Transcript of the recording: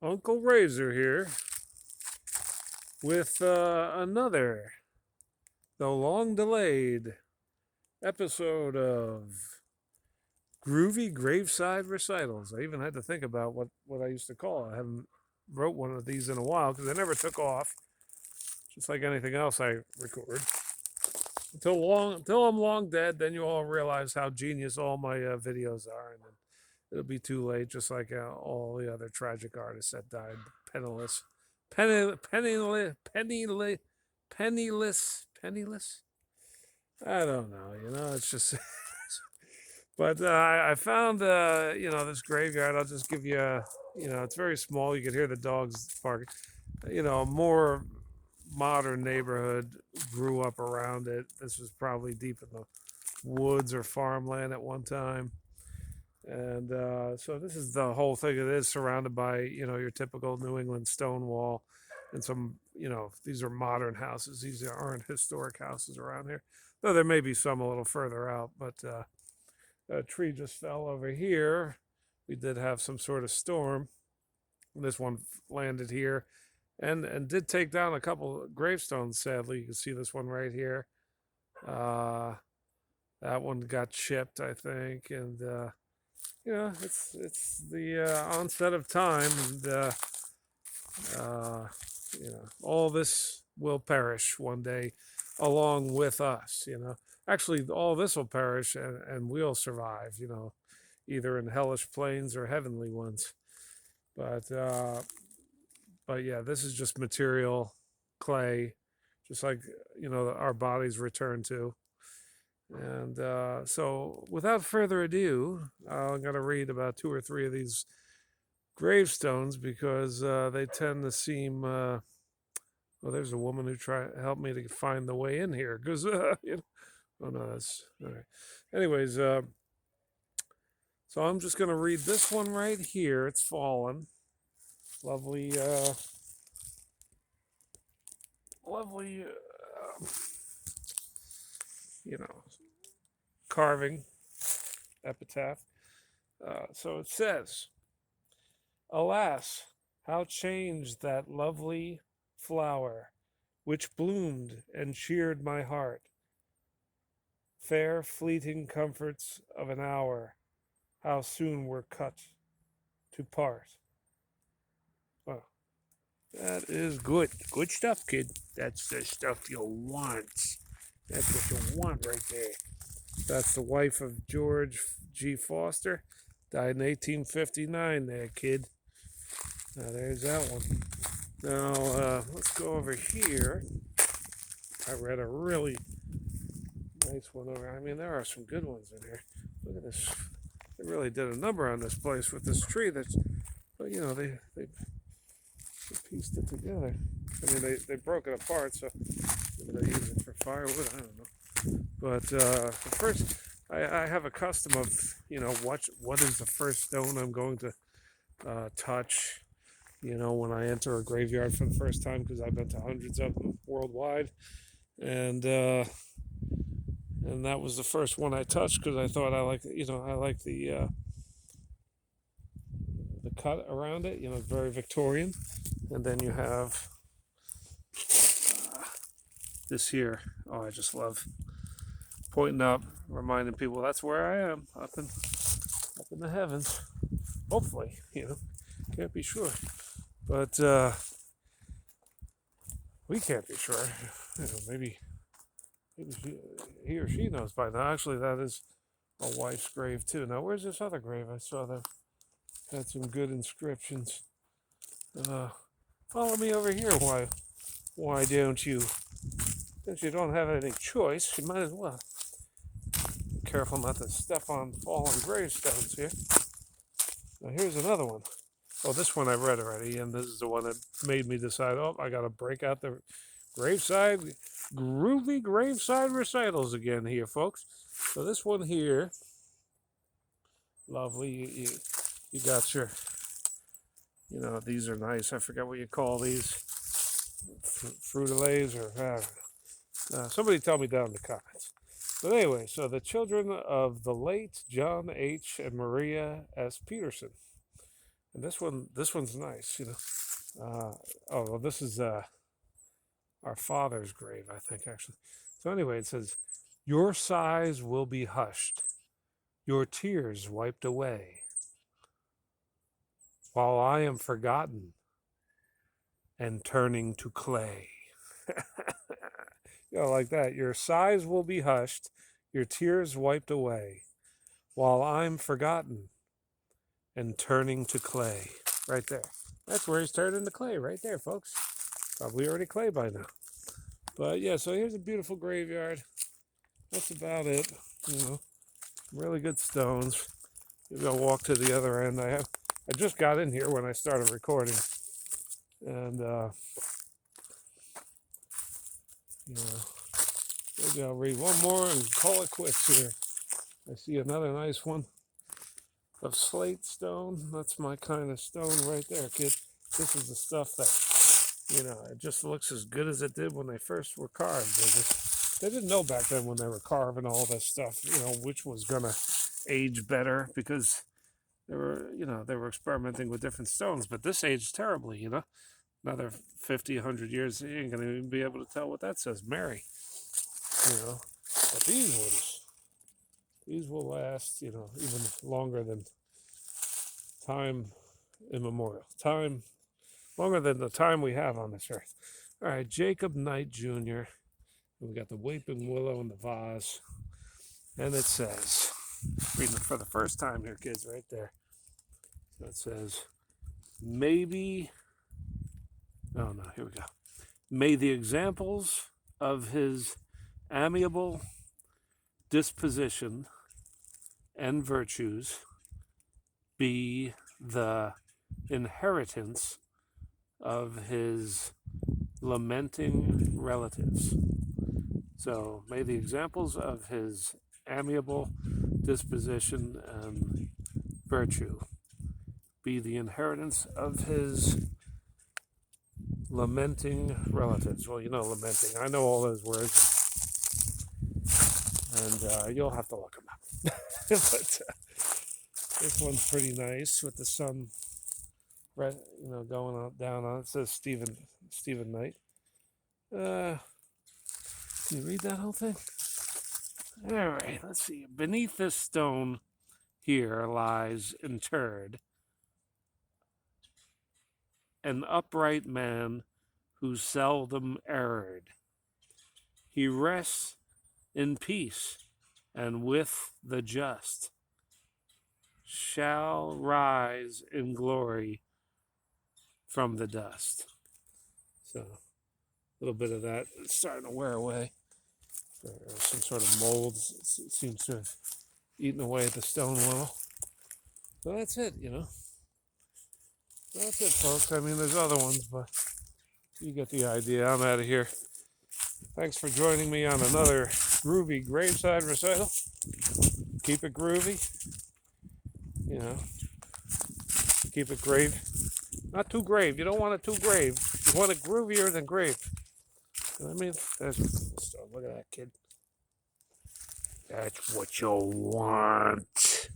Uncle Razor here with another, though long delayed, episode of groovy graveside recitals. I even had to think about what I used to call it. I haven't wrote one of these in a while because I never took off, just like anything else I record. Until I'm long dead, then you all realize how genius all my videos are, and then it'll be too late, just like all the other tragic artists that died penniless, penniless. I don't know. It's just. But I found this graveyard. I'll just give you it's very small. You can hear the dogs barking. A more modern neighborhood grew up around it. This was probably deep in the woods or farmland at one time. And so this is the whole thing. It is surrounded by, your typical New England stone wall and some, these are modern houses. These aren't historic houses around here. Though there may be some a little further out, but a tree just fell over here. We did have some sort of storm. This one landed here and did take down a couple of gravestones, sadly. You can see this one right here. That one got chipped, I think. And it's the onset of time, and all this will perish one day, along with us. Actually, all this will perish, and we'll survive. Either in hellish plains or heavenly ones. But yeah, this is just material, clay, just like our bodies return to. And so, without further ado, I'm going to read about two or three of these gravestones because they tend to seem. Well, there's a woman who helped me to find the way in here because oh no, that's all right. Anyways, so I'm just going to read this one right here. It's fallen. Lovely, lovely, you know, carving epitaph. So it says, "Alas, how changed that lovely flower, which bloomed and cheered my heart. Fair fleeting comforts of an hour, how soon were cut to part." Well, that is good. Good stuff, kid. That's the stuff you want. That's what you want right there. That's the wife of George G. Foster. Died in 1859 there, kid. Now, there's that one. Now, let's go over here. I read a really nice one over. I mean, there are some good ones in here. Look at this. They really did a number on this place with this tree that's, but they pieced it together. I mean, they broke it apart, so maybe they use it for firewood. I don't know. But first, I have a custom of, what is the first stone I'm going to touch, when I enter a graveyard for the first time, because I've been to hundreds of them worldwide. And that was the first one I touched because I thought I like the cut around it, very Victorian. And then you have this here. Oh, I just love pointing up, reminding people that's where I am, up in the heavens. Hopefully, can't be sure, but we can't be sure. Maybe he or she knows by now. Actually, that is a wife's grave too. Now, where's this other grave? I saw that had some good inscriptions. Follow me over here. Why don't you? Since you don't have any choice, you might as well. Careful not to step on fallen gravestones here. Now, here's another one. Oh, this one I read already, and this is the one that made me decide, I got to break out the groovy graveside recitals again here, folks. So this one here, lovely. You got your, these are nice. I forget what you call these, fruitalays or somebody tell me down in the comments. But anyway, so the children of the late John H. and Maria S. Peterson. And this one's nice, you know. Oh, well, this is our father's grave, I think, actually. So anyway, it says, "Your sighs will be hushed, your tears wiped away, while I am forgotten and turning to clay." You know, like that. Your sighs will be hushed, your tears wiped away, while I'm forgotten and turning to clay. Right there. That's where he's turning to clay, right there, folks. Probably already clay by now. But yeah, so here's a beautiful graveyard. That's about it. You know, really good stones. Maybe I'll walk to the other end. I just got in here when I started recording, and you know, maybe I'll read one more and call it quits here. I see another nice one of slate stone. That's my kind of stone right there, kid. This is the stuff that, you know, it just looks as good as it did when they first were carved. They didn't know back then when they were carving all this stuff, you know, which was gonna age better, because they were experimenting with different stones. But this aged terribly, you know. Another 50, 100 years, you ain't gonna even be able to tell what that says, Mary. You know, but these will last, you know, even longer than time immemorial. Time longer than the time we have on this earth. All right, Jacob Knight Jr. We got the weeping willow in the vase, and it says, reading it for the first time here, kids, right there. So it says, maybe. Oh no, here we go. May the examples of his amiable disposition and virtues be the inheritance of his lamenting relatives. So may the examples of his amiable disposition and virtue be the inheritance of his lamenting relatives. Well, you know, lamenting. I know all those words, and you'll have to look them up. But this one's pretty nice with the sun, right? You know, going on down on it. It says Stephen Knight. Can you read that whole thing? All right. Let's see. Beneath this stone here lies interred an upright man who seldom erred. He rests in peace, and with the just shall rise in glory from the dust. So a little bit of that is starting to wear away. There's some sort of molds. It seems to have eaten away at the stone wall. So that's it, you know. That's it, folks. I mean, there's other ones, but you get the idea. I'm out of here. Thanks for joining me on another groovy graveside recital. Keep it groovy. You know, keep it grave. Not too grave. You don't want it too grave. You want it groovier than grave. You know what I mean? There's stuff. Look at that, kid. That's what you want.